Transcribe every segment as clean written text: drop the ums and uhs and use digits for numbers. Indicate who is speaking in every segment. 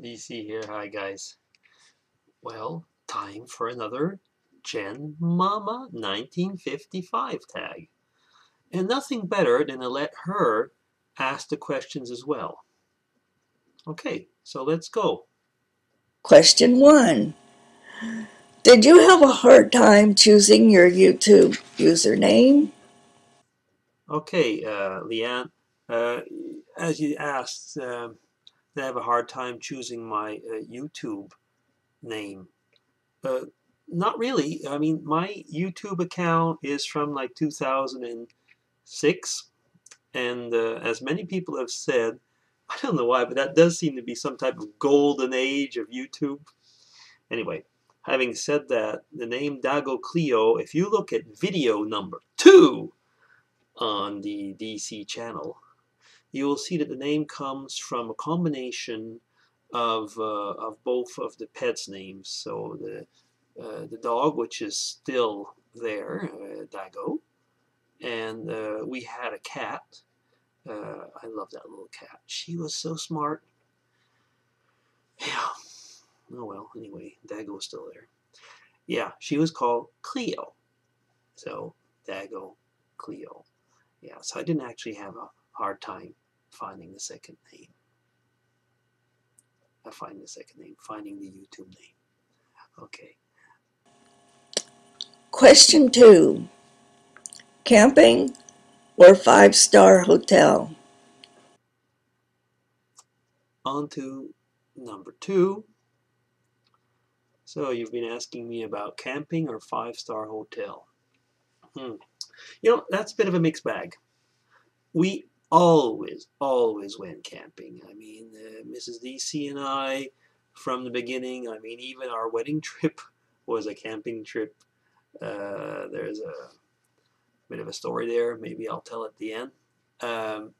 Speaker 1: DC here. Hi guys. Well, time for another genmamma1955 tag. And nothing better than to let her ask the questions as well. Okay, so let's go.
Speaker 2: Question 1. Did you have a hard time choosing your YouTube username?
Speaker 1: Okay, Leanne, uh, as you asked, I have a hard time choosing my YouTube name. Uh, Not really. I mean, my YouTube account is from like 2006. And as many people have said, I don't know why, but that does seem to be some type of golden age of YouTube. Anyway, having said that, the name dagocleo, if you look at video number 2 on the DC channel, you will see that the name comes from a combination of both of the pets' names. So the dog, which is still there, Dago, and we had a cat. I love that little cat. She was so smart. Yeah. Oh well. Anyway, Dago's still there. Yeah, she was called Cleo. So Dago, Cleo. Yeah. So I didn't actually have a hard time finding the second name. Finding the YouTube name. Okay.
Speaker 2: Question 2. Camping or 5-star hotel?
Speaker 1: On to number 2. So you've been asking me about camping or 5-star hotel. Hmm. That's a bit of a mixed bag. We always went camping. I mean, Mrs. DC and I, from the beginning, I mean, even our wedding trip was a camping trip. There's a bit of a story there. Maybe I'll tell at the end. Um,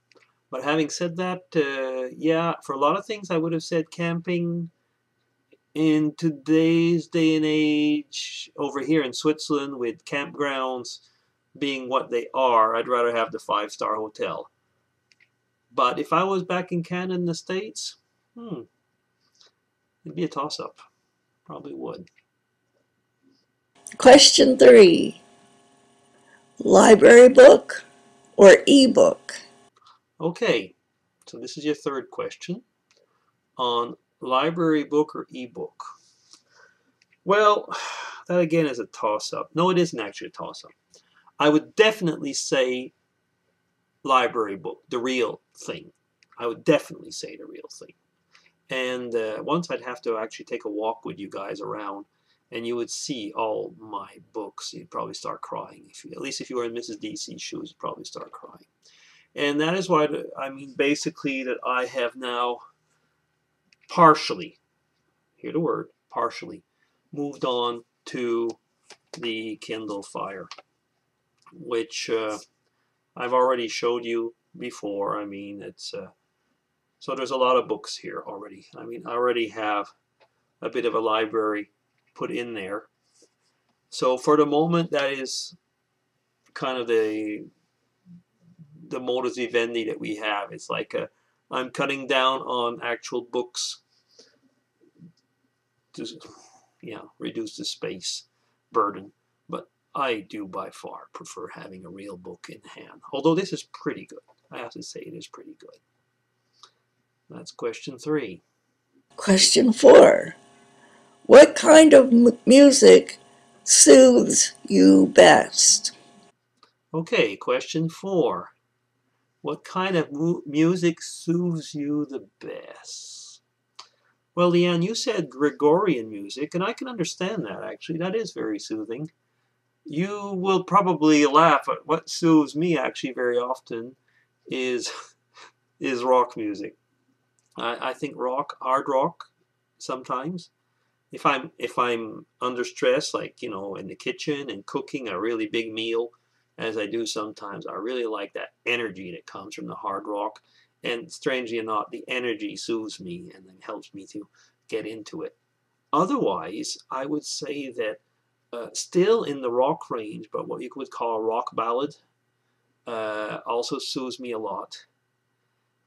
Speaker 1: but having said that, yeah, for a lot of things, I would have said camping. In today's day and age, over here in Switzerland, with campgrounds being what they are, I'd rather have the 5-star hotel. But if I was back in Canada in the States, it'd be a toss-up. Probably would.
Speaker 2: Question 3. Library book or ebook?
Speaker 1: Okay, so this is your third question on library book or ebook. Well, that again is a toss-up. No, it isn't actually a toss-up. I would definitely say library book, the real thing. I would definitely say the real thing. And once I'd have to actually take a walk with you guys around, and you would see all my books. You'd probably start crying. At least if you were in Mrs. DC's shoes, you'd probably start crying. And that is why, I mean, basically that I have now partially, hear the word, partially, moved on to the Kindle Fire, which I've already showed you before. I mean, it's so there's a lot of books here already. I mean, I already have a bit of a library put in there. So for the moment, that is kind of the modus vivendi that we have. It's like I'm cutting down on actual books to reduce the space burden. But I do by far prefer having a real book in hand. Although this is pretty good. I have to say it is pretty good. That's question 3.
Speaker 2: Question 4. What kind of music soothes you best?
Speaker 1: Okay, question 4. What kind of music soothes you the best? Well, Leanne, you said Gregorian music, and I can understand that actually. That is very soothing. You will probably laugh, but what soothes me actually very often is is rock music. I think hard rock, sometimes. If I'm under stress, like in the kitchen and cooking a really big meal, as I do sometimes, I really like that energy that comes from the hard rock. And strangely enough, the energy soothes me and then helps me to get into it. Otherwise, I would say that still in the rock range, but what you would call a rock ballad also soothes me a lot.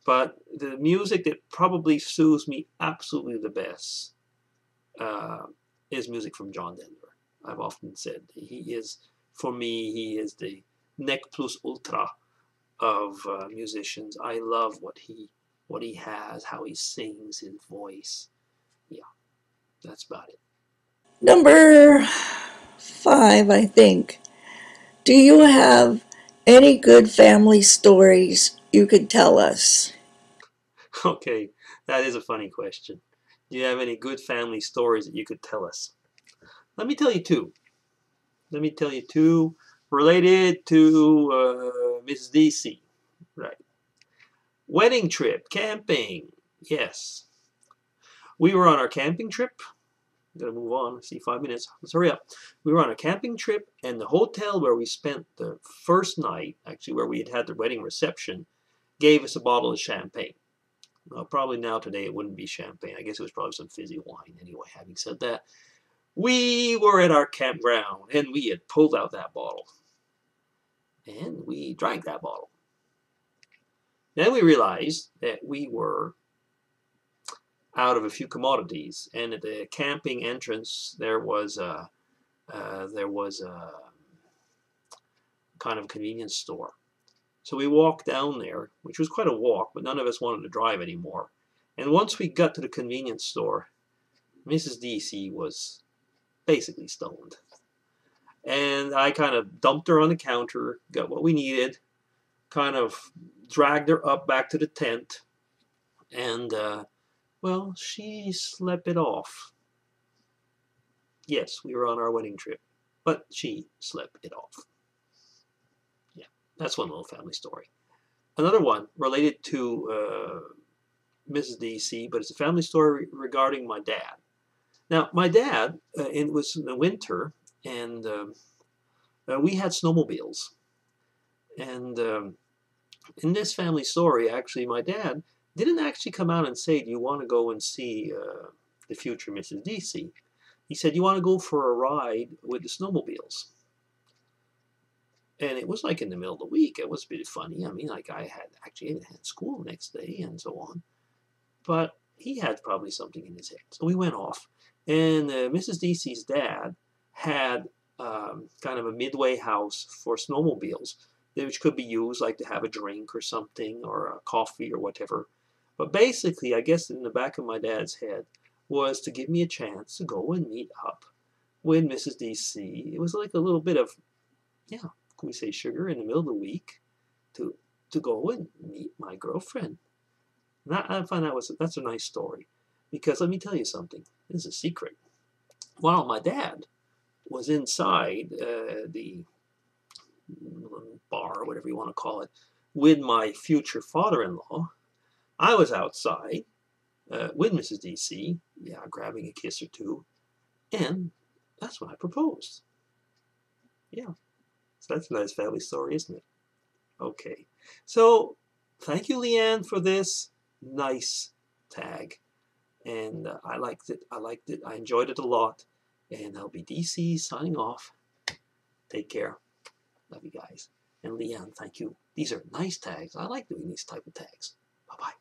Speaker 1: But the music that probably soothes me absolutely the best is music from John Denver. I've often said he is, for me, he is the nec plus ultra of musicians. I love what he has, how he sings, his voice. Yeah, that's about it.
Speaker 2: Number 5, I think. Do you have any good family stories you could tell us?
Speaker 1: Okay, that is a funny question. Do you have any good family stories that you could tell us? Let me tell you two. Let me tell you two related to Mrs. DC. Right. Wedding trip, camping. Yes. We were on our camping trip. I'm going to move on. I see 5 minutes. Let's hurry up. We were on a camping trip, and the hotel where we spent the first night, actually where we had the wedding reception, gave us a bottle of champagne. Well, probably now today it wouldn't be champagne. I guess it was probably some fizzy wine. Anyway, having said that, we were at our campground, and we had pulled out that bottle. And we drank that bottle. Then we realized that we were out of a few commodities, and at the camping entrance there was a kind of convenience store. So we walked down there, which was quite a walk, but none of us wanted to drive anymore. And once we got to the convenience store, Mrs. DC was basically stoned. And I kind of dumped her on the counter, got what we needed, kind of dragged her up back to the tent, and well, she slept it off. Yes, we were on our wedding trip, but she slept it off. Yeah, that's one little family story. Another one related to Mrs. DC, but it's a family story regarding my dad. Now, my dad, it was in the winter, and we had snowmobiles. And in this family story, actually, my dad didn't actually come out and say, do you want to go and see the future Mrs. DC? He said, you want to go for a ride with the snowmobiles? And it was like in the middle of the week. It was a bit funny. I mean, like I had school the next day and so on. But he had probably something in his head. So we went off. And Mrs. DC's dad had kind of a midway house for snowmobiles, which could be used like to have a drink or something or a coffee or whatever. But basically, I guess in the back of my dad's head was to give me a chance to go and meet up with Mrs. DC. It was like a little bit of, yeah, can we say sugar in the middle of the week to go and meet my girlfriend. And I find that's a nice story, because let me tell you something. This is a secret. While my dad was inside the bar, or whatever you want to call it, with my future father-in-law, I was outside with Mrs. DC, yeah, grabbing a kiss or two, and that's when I proposed. Yeah, so that's a nice family story, isn't it? Okay, so thank you, Leanne, for this nice tag, and I liked it. I enjoyed it a lot, and I'll be DC signing off. Take care. Love you guys. And Leanne, thank you. These are nice tags. I like doing these type of tags. Bye-bye.